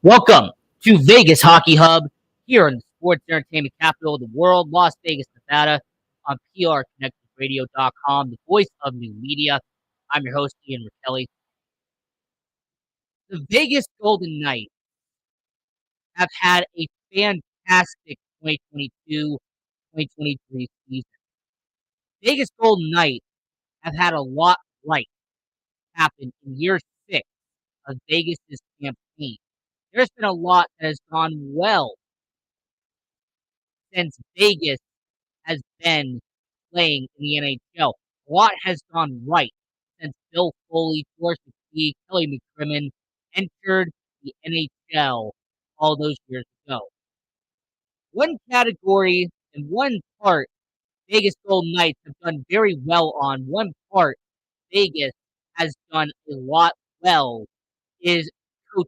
Welcome to Vegas Hockey Hub here in the sports entertainment capital of the world, Las Vegas, Nevada, on PRConnectedRadio.com, the voice of new media. I'm your host, Ian Kelly. The Vegas Golden Knights have had a fantastic 2022-2023 season. Vegas Golden Knights have had a lot right happen in year 6 of Vegas' campaign. There's been a lot that has gone well since Vegas has been playing in the NHL. A lot has gone right since Bill Foley, George McPhee, Kelly McCrimmon entered the NHL all those years ago. One category and one part Vegas Golden Knights have done very well on, one part Vegas has done a lot well is coaching.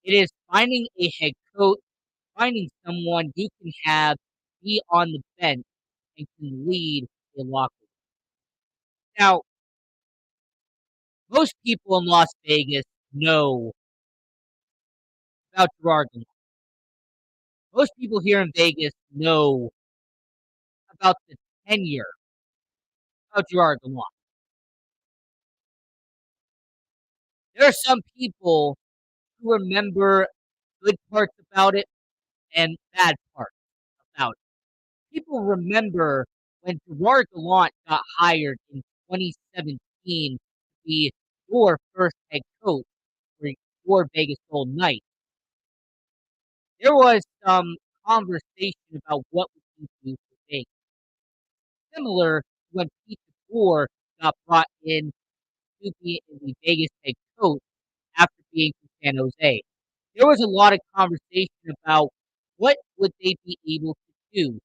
It is finding a head coach, finding someone you can have be on the bench and can lead a locker room. Now, most people in Las Vegas know about Gerard Gallant. Most people here in Vegas know about the tenure of Gerard Gallant. There are some people who remember good parts about it and bad parts about it. People remember when Gerard Gallant got hired in 2017 to be your first head coach for your Vegas Golden Knights. There was some conversation about what we can do for Vegas. Similar to when Pete DeBoer got brought in to be the Vegas head coach after being from San Jose. There was a lot of conversation about what would they be able to do,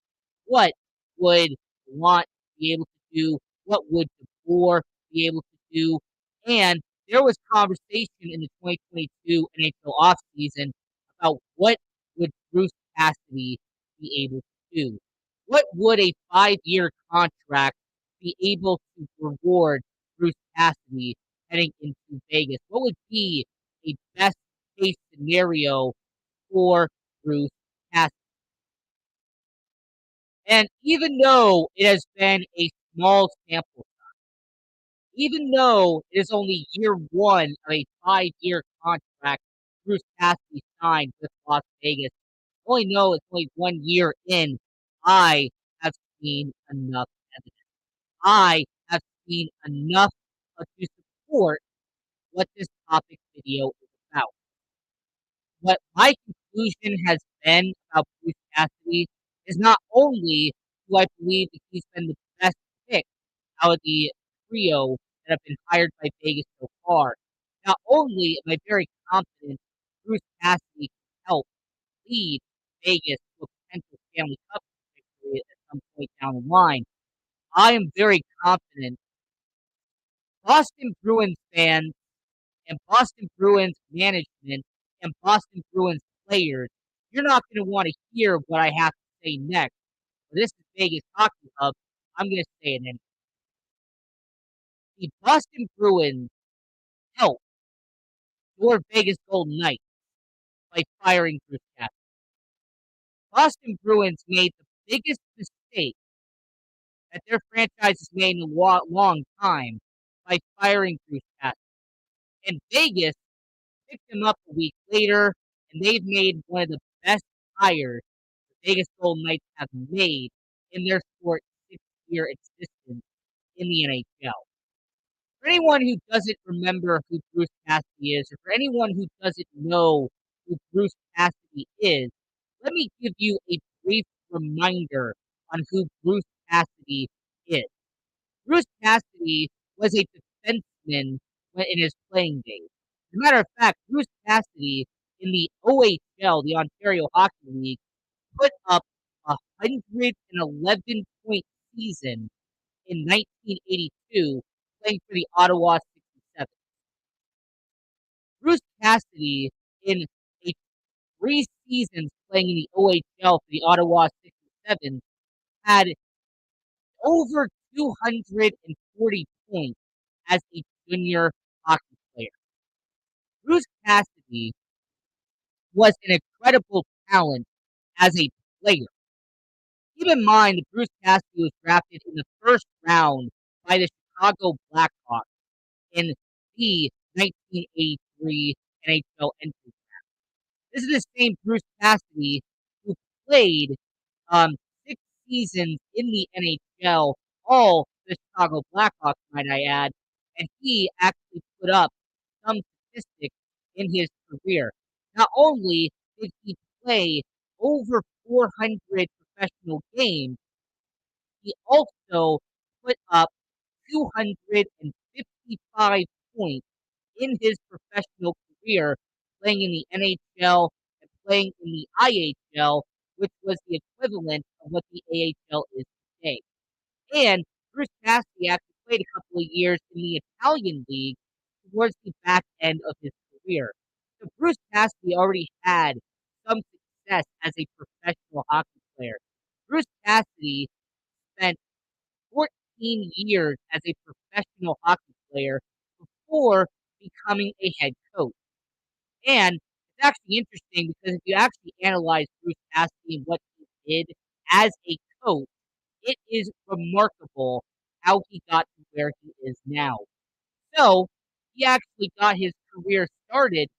what would want be able to do, what would DeBoer be able to do, and there was conversation in the 2022 NHL offseason about what would Bruce Cassidy be able to do. What would a 5-year contract be able to reward Bruce Cassidy heading into Vegas? What would be a best case scenario for Bruce Cassidy? And even though it has been a small sample, even though it is only year 1 of a 5-year contract Bruce Cassidy signed with Las Vegas, I only know it's only 1 year in, I have seen enough evidence. I have seen enough to support what this topic video is about. What my conclusion has been about Bruce Cassidy is not only do I believe that he's been the best pick out of the trio that have been hired by Vegas so far, not only am I very confident Bruce Cassidy can help lead Vegas to a potential Stanley Cup victory at some point down the line, I am very confident Boston Bruins fans and Boston Bruins management and Boston Bruins players, you're not going to want to hear what I have to say next. But this is Vegas Hockey Hub. I'm going to say it anyway. The Boston Bruins helped your Vegas Golden Knights by firing Bruce Cassidy. Boston Bruins made the biggest mistake that their franchise has made in a long time by firing Bruce Cassidy. And Vegas picked him up a week later, and they've made one of the best hires the Vegas Golden Knights have made in their short 6-year existence in the NHL. For anyone who doesn't remember who Bruce Cassidy is, or for anyone who doesn't know who Bruce Cassidy is, let me give you a brief reminder on who Bruce Cassidy is. Bruce Cassidy was a defenseman in his playing days. As a matter of fact, Bruce Cassidy in the OHL, the Ontario Hockey League, put up a 111-point season in 1982, playing for the Ottawa 67. Bruce Cassidy, in a 3 seasons playing in the OHL for the Ottawa 67, had over 240 points as a junior hockey player. Bruce Cassidy was an incredible talent as a player. Keep in mind that Bruce Cassidy was drafted in the first round by the Chicago Blackhawks in the 1983 NHL entry. This is the same Bruce Cassidy who played um, 6 seasons in the NHL, all the Chicago Blackhawks, might I add, and he actually put up some statistics in his career. Not only did he play over 400 professional games, he also put up 255 points in his professional career, playing in the NHL and playing in the IHL, which was the equivalent of what the AHL is today. And Bruce Cassidy actually played a couple of years in the Italian league towards the back end of his career. So Bruce Cassidy already had some success as a professional hockey player. Bruce Cassidy spent 14 years as a professional hockey player before becoming a head coach. And it's actually interesting because if you actually analyze Bruce Cassidy and what he did as a coach, it is remarkable how he got to where he is now. So he actually got his career started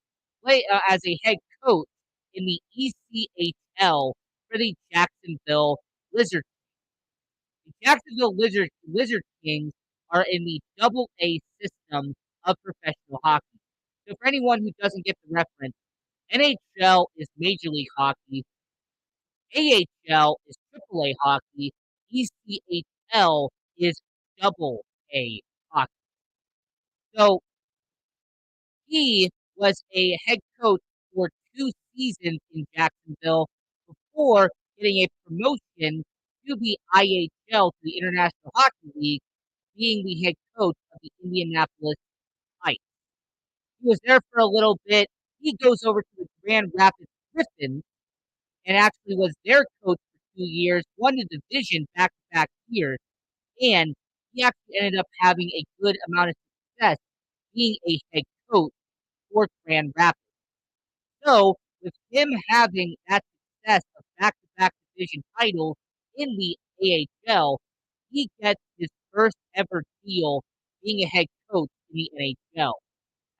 as a head coach in the ECHL for the Jacksonville Lizards. The Jacksonville Lizard Kings are in the Double A system of professional hockey. So for anyone who doesn't get the reference, NHL is Major League Hockey, AHL is Triple A hockey, ECHL is Double A hockey. So he was a head coach for 2 seasons in Jacksonville before getting a promotion to the IHL, to the International Hockey League, being the head coach of the Indianapolis Ice. He was there for a little bit. He goes over to the Grand Rapids Griffins and actually was their coach for 2 years, won the division back-to-back years, and he actually ended up having a good amount of success being a head coach for Grand Rapids. So, with him having that success of back-to-back division titles in the AHL, he gets his first ever deal being a head coach in the NHL.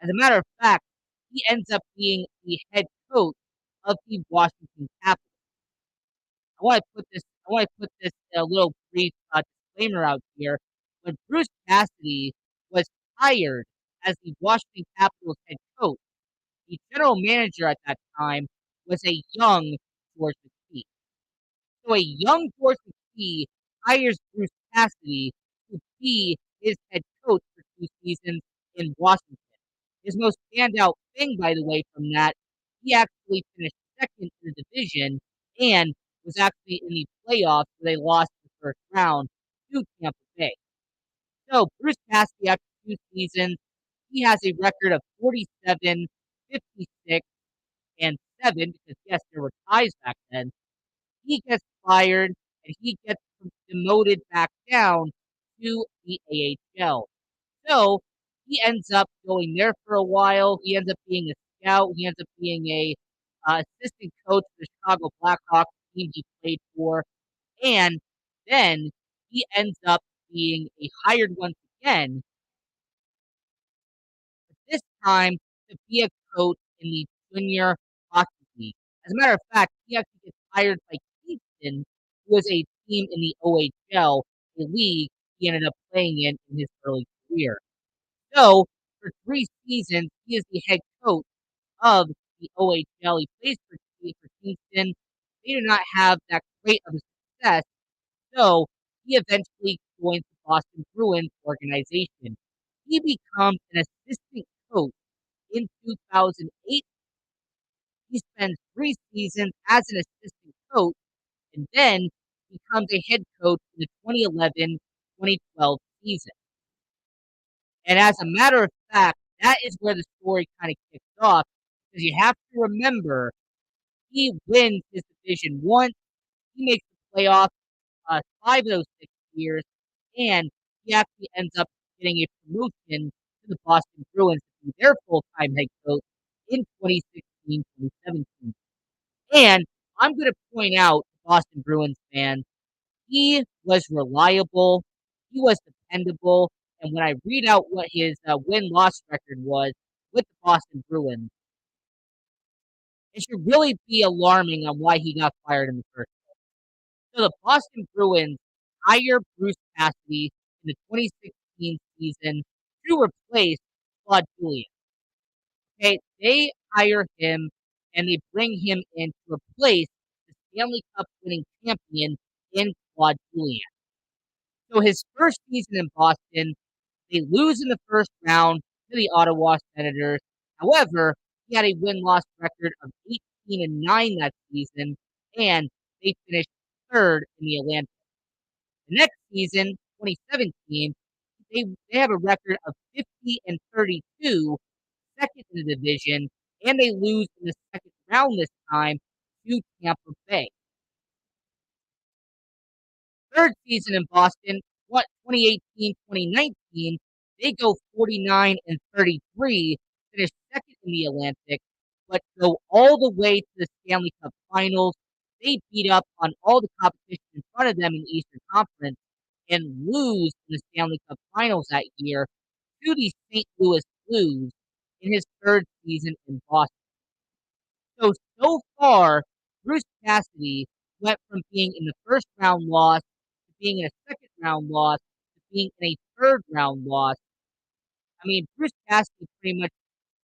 As a matter of fact, he ends up being the head coach of the Washington Capitals. I want to put this a little brief disclaimer out here. When Bruce Cassidy was hired as the Washington Capitals head coach, the general manager at that time was a young George McPhee. So a young George McPhee hires Bruce Cassidy to be his head coach for 2 seasons in Washington. His most standout thing, by the way, from that, he actually finished second in the division and was actually in the playoffs where they lost the first round to Tampa Bay. So Bruce Cassidy, after 2 seasons, he has a record of 47, 56, and 7, because yes, there were ties back then. He gets fired and he gets demoted back down to the AHL. So he ends up going there for a while. He ends up being a scout. He ends up being a assistant coach for the Chicago Blackhawks team he played for, and then he ends up being a hired once again, but this time to be a coach in the Junior Hockey League. As a matter of fact, he actually gets hired by Kingston, who was a team in the OHL, a league he ended up playing in his early career. So, for 3 seasons, he is the head coach of the OHL. He plays for Kingston. They do not have that great of a success, so he eventually joins the Boston Bruins organization. He becomes an assistant coach in 2008. He spends 3 seasons as an assistant coach and then becomes a head coach in the 2011-2012 season. And as a matter of fact, that is where the story kind of kicks off because you have to remember he wins his division once, he makes the playoffs 5 of those 6 years, and he actually ends up getting a promotion to the Boston Bruins to be their full-time head coach in 2016 2017. And I'm gonna point out, Boston Bruins fans, he was reliable, he was dependable, and when I read out what his, win-loss record was with the Boston Bruins, it should really be alarming on why he got fired in the first. So the Boston Bruins hire Bruce Cassidy in the 2016 season to replace Claude Julien. Okay, they hire him and they bring him in to replace the Stanley Cup winning champion in Claude Julien. So his first season in Boston, they lose in the first round to the Ottawa Senators. However, he had a win-loss record of 18-9 that season, and they finished third in the Atlantic. The next season, 2017, they have a record of 50-32, second in the division, and they lose in the second round this time to Tampa Bay. Third season in Boston, 2018-2019, they go 49-33, finish second in the Atlantic, but go all the way to the Stanley Cup Finals. They beat up on all the competition in front of them in the Eastern Conference and lose in the Stanley Cup Finals that year to the St. Louis Blues in his third season in Boston. So far, Bruce Cassidy went from being in the first round loss to being in a second round loss to being in a third round loss. I mean, Bruce Cassidy pretty much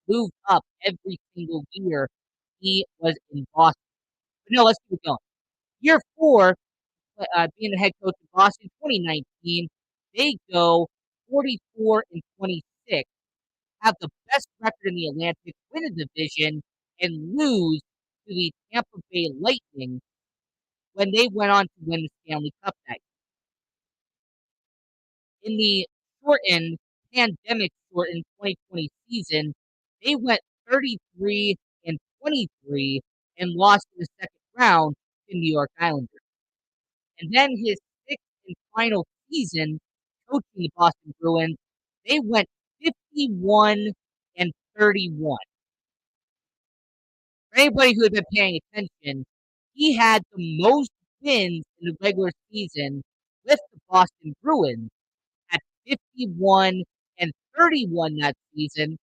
moved up every single year he was in Boston. But no, let's keep going. Year four, being the head coach of Boston, 2019, they go 44-26, have the best record in the Atlantic, win a division, and lose to the Tampa Bay Lightning when they went on to win the Stanley Cup that year. In the shortened, pandemic shortened 2020 season, they went 33-23 and lost in the second round to New York Islanders. And then his sixth and final season coaching the Boston Bruins, they went 51-31. For anybody who had been paying attention, he had the most wins in the regular season with the Boston Bruins at 51-31 that season.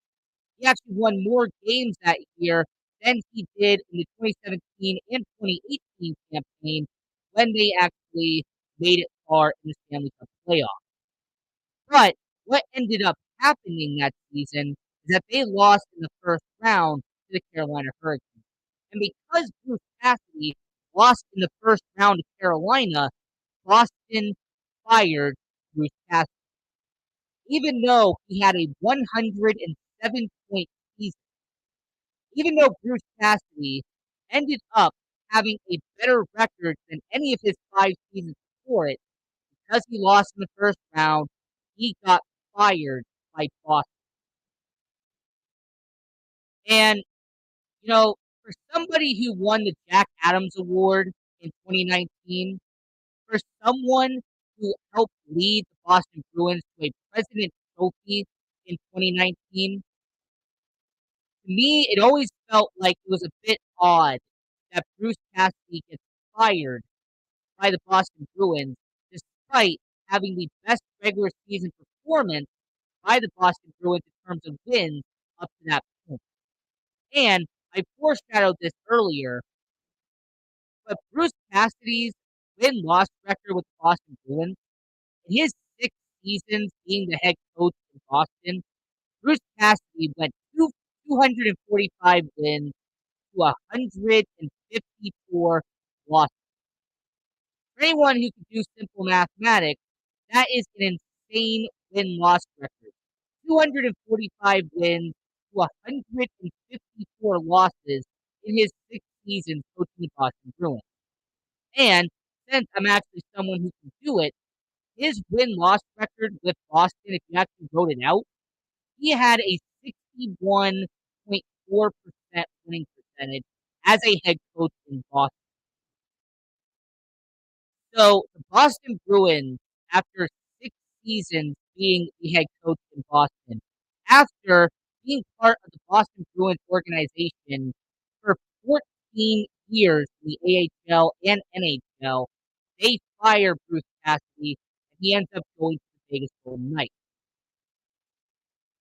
He actually won more games that year than he did in the 2017 and 2018 campaign when they actually made it far in the Stanley Cup playoffs. But what ended up happening that season is that they lost in the first round to the Carolina Hurricanes. And because Bruce Cassidy lost in the first round to Carolina, Boston fired Bruce Cassidy. Even though he had a 107-point season, even though Bruce Cassidy ended up having a better record than any of his 5 seasons before it, because he lost in the first round, he got fired by Boston. And, for somebody who won the Jack Adams Award in 2019, for someone who helped lead the Boston Bruins to a President's Trophy in 2019, to me, it always felt like it was a bit odd that Bruce Cassidy gets fired by the Boston Bruins despite having the best regular season performance by the Boston Bruins in terms of wins up to that point. And I foreshadowed this earlier, but Bruce Cassidy's win-loss record with the Boston Bruins, in his 6 seasons being the head coach in Boston, Bruce Cassidy went 245 wins to 154 losses. For anyone who can do simple mathematics, that is an insane win-loss record. 245 wins to 154 losses in his 6 seasons coaching the Boston Bruins. And since I'm actually someone who can do it, his win-loss record with Boston, if you actually wrote it out, he had a 61.4% winning percentage as a head coach in Boston. So the Boston Bruins, after 6 seasons being the head coach in Boston, after being part of the Boston Bruins organization 14 years in the AHL and NHL, they fire Bruce Cassidy, and he ends up going to the Vegas Golden Knights.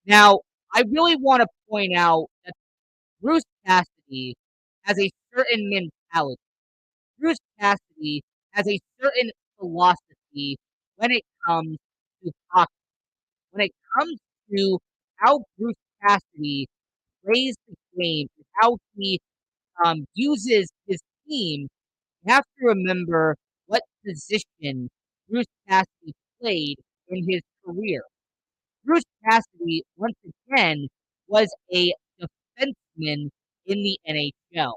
Now, I really want to point out that Bruce Cassidy has a certain mentality. Bruce Cassidy has a certain philosophy when it comes to hockey. When it comes to how Bruce Cassidy plays the game and how he uses his team, you have to remember what position Bruce Cassidy played in his career. Bruce Cassidy, once again, was a defenseman in the NHL.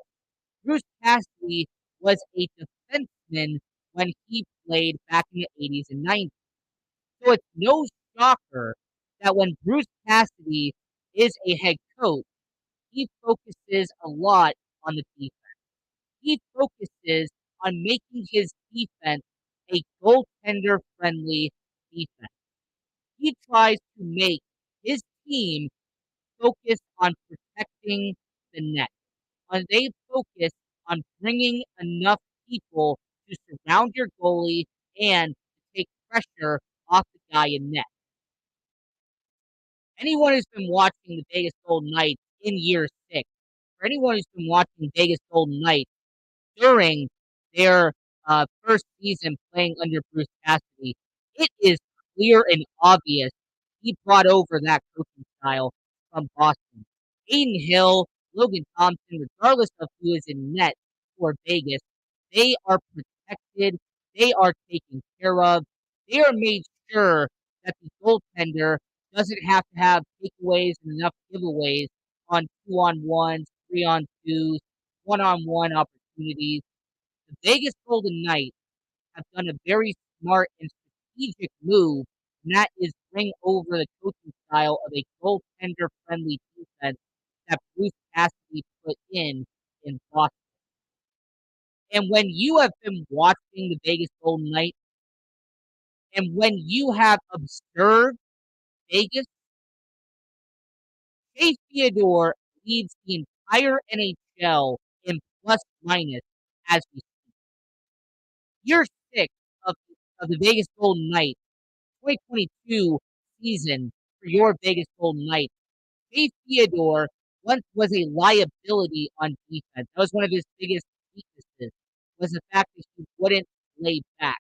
Bruce Cassidy was a defenseman when he played back in the 80s and 90s. So it's no shocker that when Bruce Cassidy is a head coach, he focuses a lot on the defense. He focuses on making his defense a goaltender friendly defense. He tries to make his team focus on protecting the net. They focus on bringing enough people to surround your goalie and take pressure off the guy in net. Anyone who's been watching the Vegas Golden Knights in year 6, or anyone who's been watching Vegas Golden Knights during their first season playing under Bruce Cassidy, it is clear and obvious he brought over that coaching style from Boston. Aiden Hill, Logan Thompson, regardless of who is in net for Vegas, they are protected, they are taken care of, they are made sure that the goaltender doesn't have to have takeaways and enough giveaways on 2-on-1s, 3-on-2s, one-on-one opportunities. The Vegas Golden Knights have done a very smart and strategic move, and that is bring over the coaching style of a goaltender-friendly defense that Bruce Cassidy put in Boston. And when you have been watching the Vegas Golden Knights, and when you have observed Vegas, Chase Theodore leads the entire NHL in plus minus as we speak. Year 6 of, of the Vegas Golden Knights, 2022 season for your Vegas Golden Knights, Chase Theodore once was a liability on defense. That was one of his biggest weaknesses, was the fact that he wouldn't lay back.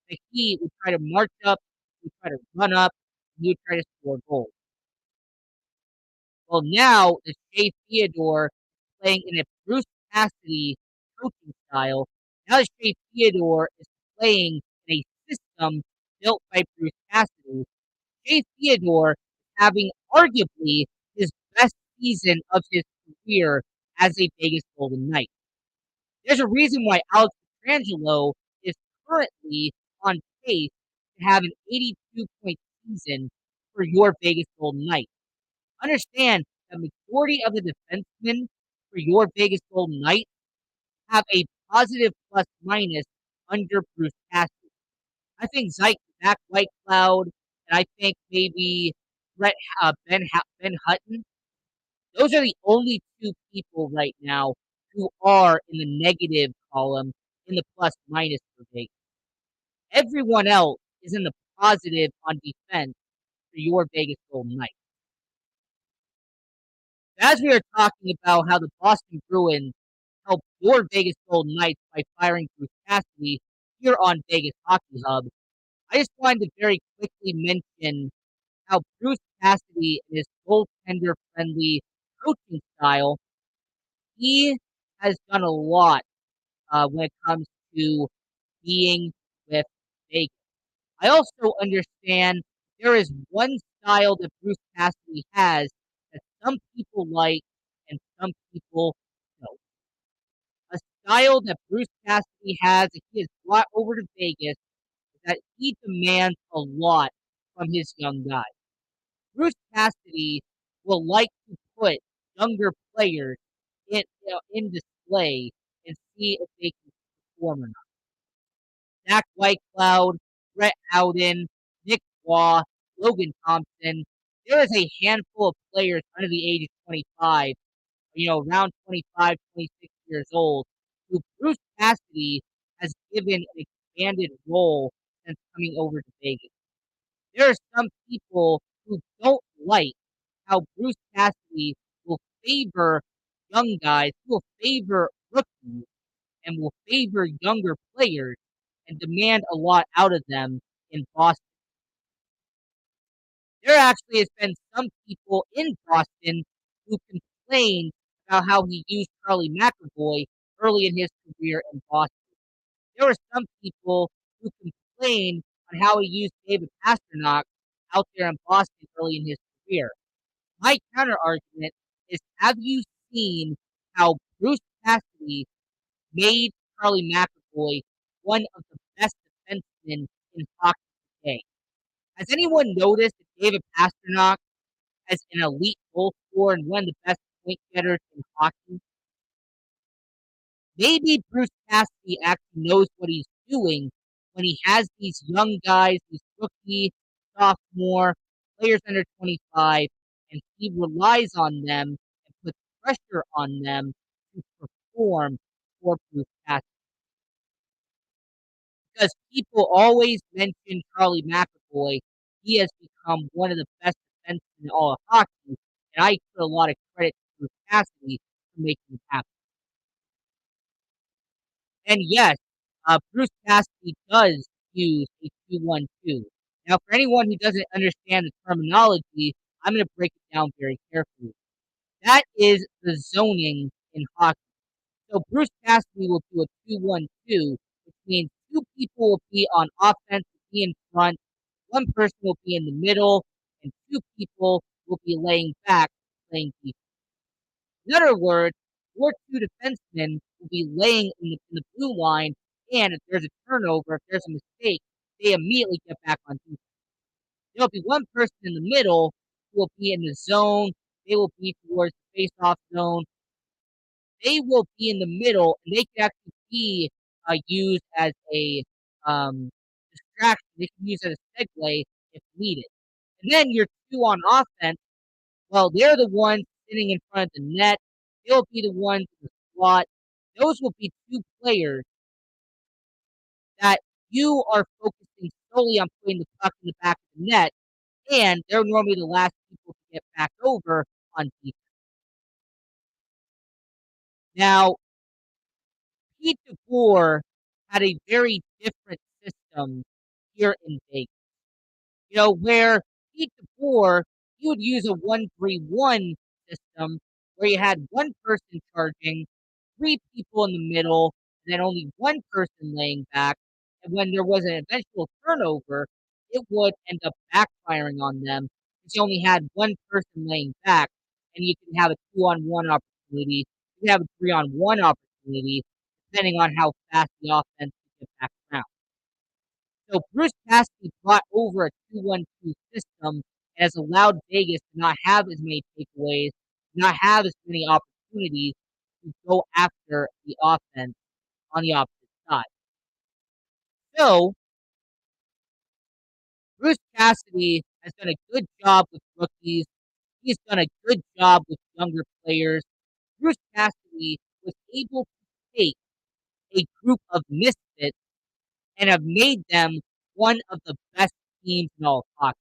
That he would try to march up, he would try to run up, and he would try to score goals. Well, now the Shea Theodore playing in a Bruce Cassidy coaching style. Now the Shea Theodore is playing in a system built by Bruce Cassidy. Shea Theodore having arguably his best season of his career as a Vegas Golden Knight. There's a reason why Alex Petrangelo is currently on pace to have an 82-point season for your Vegas Golden Knights. Understand the majority of the defensemen for your Vegas Golden Knights have a positive plus minus under Bruce Cassidy. I think Zach Whitecloud, and I think maybe Brett Ben Hutton. Those are the only two people right now who are in the negative column in the plus minus for Vegas. Everyone else is in the positive on defense for your Vegas Golden Knights. As we are talking about how the Boston Bruins helped your Vegas Golden Knights by firing Bruce Cassidy here on Vegas Hockey Hub, I just wanted to very quickly mention how Bruce Cassidy and his goaltender-friendly coaching style, he has done a lot when it comes to being with Vegas. I also understand there is one style that Bruce Cassidy has that some people like and some people don't. A style that Bruce Cassidy has that he has brought over to Vegas is that he demands a lot from his young guys. Bruce Cassidy will like to put younger players in display and see if they can perform or not. Zach Whitecloud, Brett Howden, Nick Waugh, Logan Thompson. There is a handful of players under the age of 25, around 25, 26 years old, who Bruce Cassidy has given an expanded role since coming over to Vegas. There are some people who don't like how Bruce Cassidy will favor young guys, he will favor rookies, and will favor younger players and demand a lot out of them in Boston. There actually has been some people in Boston who complained about how he used Charlie McAvoy early in his career in Boston. There were some people who complained on how he used David Pastrnak out there in Boston early in his career. My counter argument is, have you seen how Bruce Cassidy made Charlie McAvoy one of the best defensemen in hockey today? Has anyone noticed that David Pastrnak as an elite goal scorer and one of the best point getters in hockey? Maybe Bruce Cassidy actually knows what he's doing when he has these young guys, these rookie, sophomore, players under 25, and he relies on them and puts pressure on them to perform for Bruce Cassidy. Because people always mention Charlie McAvoy, he has become one of the best defensemen in all of hockey, and I put a lot of credit to Bruce Cassidy for making it happen. And yes, Bruce Cassidy does use a 2-1-2. Now, for anyone who doesn't understand the terminology, I'm going to break it down very carefully. That is the zoning in hockey. So Bruce Cassidy will do a 2-1-2, which means two people will be on offense, will be in front, one person will be in the middle, and two people will be laying back, playing defense. In other words, your two defensemen will be laying in the blue line, and if there's a turnover, if there's a mistake, they immediately get back on defense. There'll be one person in the middle who will be in the zone. They will be towards the face-off zone. They will be in the middle, and they can actually be used as a distraction. They can use it as a segue if needed. And then your two on offense, well, they're the ones sitting in front of the net. They'll be the ones in the slot. Those will be two players that you are focusing solely on putting the puck in the back of the net, and they're normally the last people to get back over on defense. Now, Pete DeBoer had a very different system here in Vegas. Where Pete DeBoer, he would use a 1-3-1 system where you had one person charging, three people in the middle, and then only one person laying back. And when there was an eventual turnover, it would end up backfiring on them because you only had one person laying back, and you can have a 2-on-1 opportunity, you can have a 3-on-1 opportunity, depending on how fast the offense can get back around. So Bruce Cassidy brought over a 2-1-2 system and has allowed Vegas to not have as many takeaways, not have as many opportunities to go after the offense on the opposite side. So Bruce Cassidy has done a good job with rookies. He's done a good job with younger players. Bruce Cassidy was able to take a group of misfits and have made them one of the best teams in all of hockey.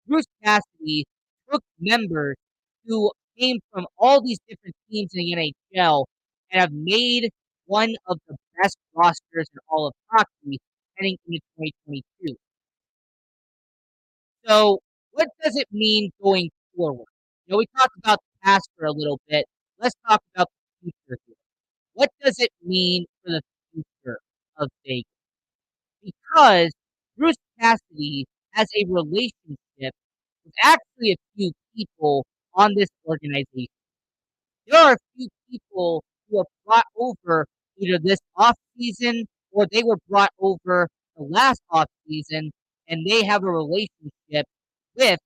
Bruce Cassidy took members who came from all these different teams in the NHL and have made one of the best rosters in all of hockey heading into 2022. So, what does it mean going forward? We talked about the past for a little bit. Let's talk about the future here. What does it mean for the future of Vegas? Because Bruce Cassidy has a relationship with actually a few people on this organization. There are a few people who are brought over either this off season or they were brought over the last off season, and they have a relationship with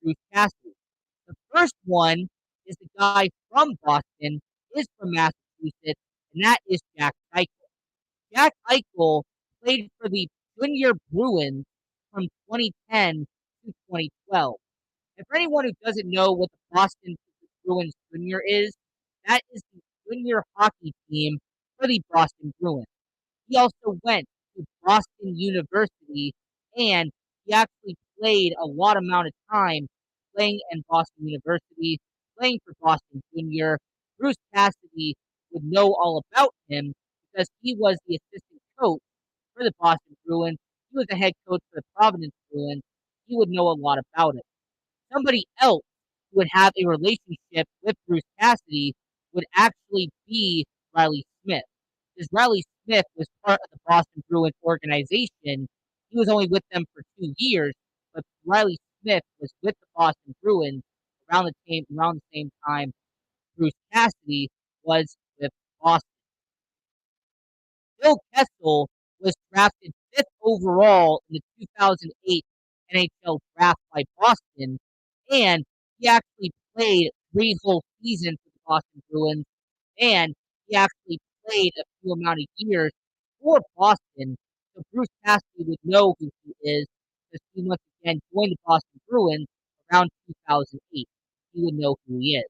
Bruce Cassidy. The first one is the guy from Boston, is from Massachusetts, and that is Jack Eichel. Jack Eichel played for the Junior Bruins from 2010 to 2012. And for anyone who doesn't know what the Boston Bruins Junior is, that is the junior hockey team for the Boston Bruins. He also went to Boston University, and he actually played a lot amount of time playing in Boston University, playing for Boston Junior. Bruce Cassidy would know all about him because he was the assistant coach for the Boston Bruins. He was the head coach for the Providence Bruins. He would know a lot about it. Somebody else who would have a relationship with Bruce Cassidy would actually be Riley Smith. Because Riley Smith was part of the Boston Bruins organization. He was only with them for 2 years, but Riley Smith was with the Boston Bruins around the same time Bruce Cassidy was with Boston. Bill Kessel was drafted fifth overall in the 2008 NHL draft by Boston, and he actually played 3 whole seasons for the Boston Bruins, and he actually played a few amount of years for Boston. So Bruce Cassidy would know who he is because he once again joined the Boston Bruins around 2008. He would know who he is.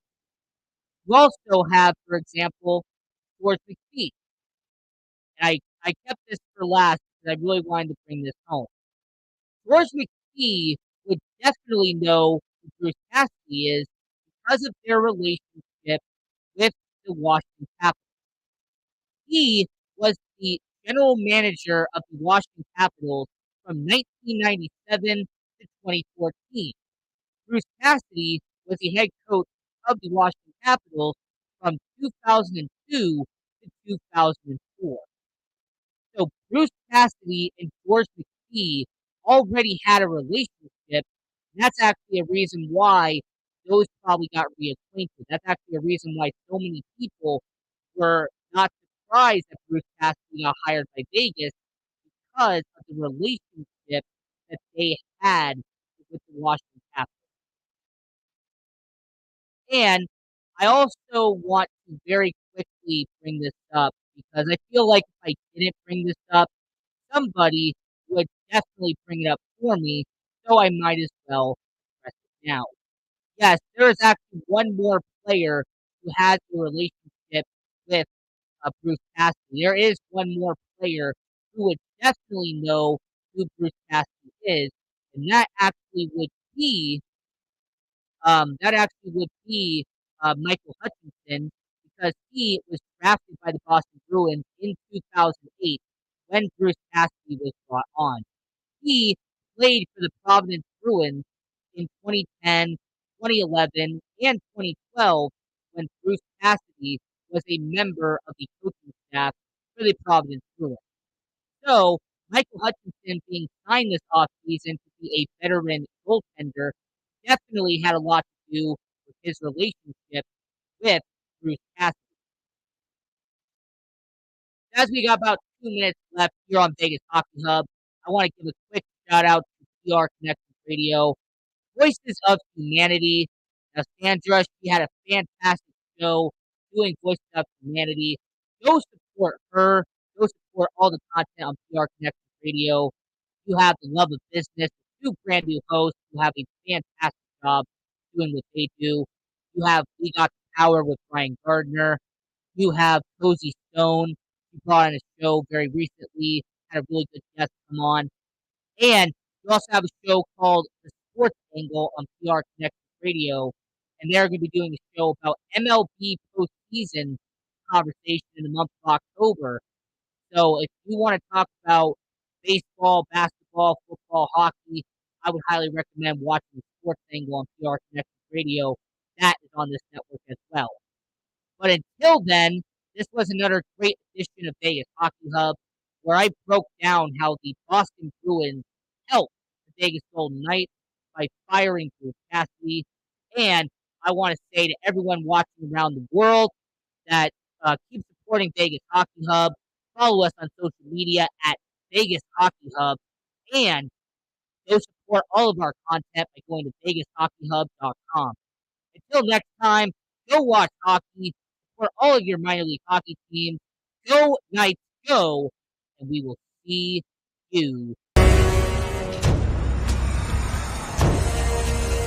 You also have, for example, George McPhee. And I kept this for last because I really wanted to bring this home. George McPhee would definitely know who Bruce Cassidy is because of their relationship with the Washington Capitals. He was the general manager of the Washington Capitals from 1997 to 2014. Bruce Cassidy was the head coach of the Washington Capitals from 2002 to 2004. So Bruce Cassidy and George McPhee already had a relationship. And that's actually a reason why those probably got reacquainted. That's actually a reason why so many people were not surprised that Bruce Cassidy got hired by Vegas because of the relationship that they had with the Washington Capitals. And I also want to very quickly bring this up because I feel like if I didn't bring this up, somebody would definitely bring it up for me, so I might as well address it now. Yes, there is actually one more player who has a relationship with Bruce Cassidy. There is one more player who would definitely know who Bruce Cassidy is, and that actually would be Michael Hutchinson because he was drafted by the Boston Bruins in 2008 when Bruce Cassidy was brought on. He played for the Providence Bruins in 2010, 2011, and 2012 when Bruce Cassidy was a member of the coaching staff for the Providence Bruins. So, Michael Hutchinson being signed this offseason to be a veteran goaltender definitely had a lot to do with his relationship with Bruce Cassidy. As we got about 2 minutes left here on Vegas Hockey Hub, I want to give a quick shout out to PR Connections Radio, Voices of Humanity. Now, Sandra, she had a fantastic show doing Voices of Humanity. Go support her. Go support all the content on PR Connections Radio. You have the Love of Business, two brand new hosts who have a fantastic job doing what they do. You have We Got the Power with Brian Gardner. You have Cozy Stone, who brought on a show very recently, had a really good guest come on. And you also have a show called The Sports Angle on PR Connections Radio, and they're going to be doing a show about MLB postseason conversation in the month of October. So if you want to talk about baseball, basketball, football, hockey, I would highly recommend watching The Sports Angle on PR Connections Radio. That is on this network as well. But until then, this was another great edition of Vegas Hockey Hub, where I broke down how the Boston Bruins helped the Vegas Golden Knights by firing Bruce Cassidy. And I want to say to everyone watching around the world that keep supporting Vegas Hockey Hub. Follow us on social media at Vegas Hockey Hub. And go support all of our content by going to VegasHockeyHub.com. Until next time, go watch hockey for all of your minor league hockey teams. Go Knights, go! And we will see you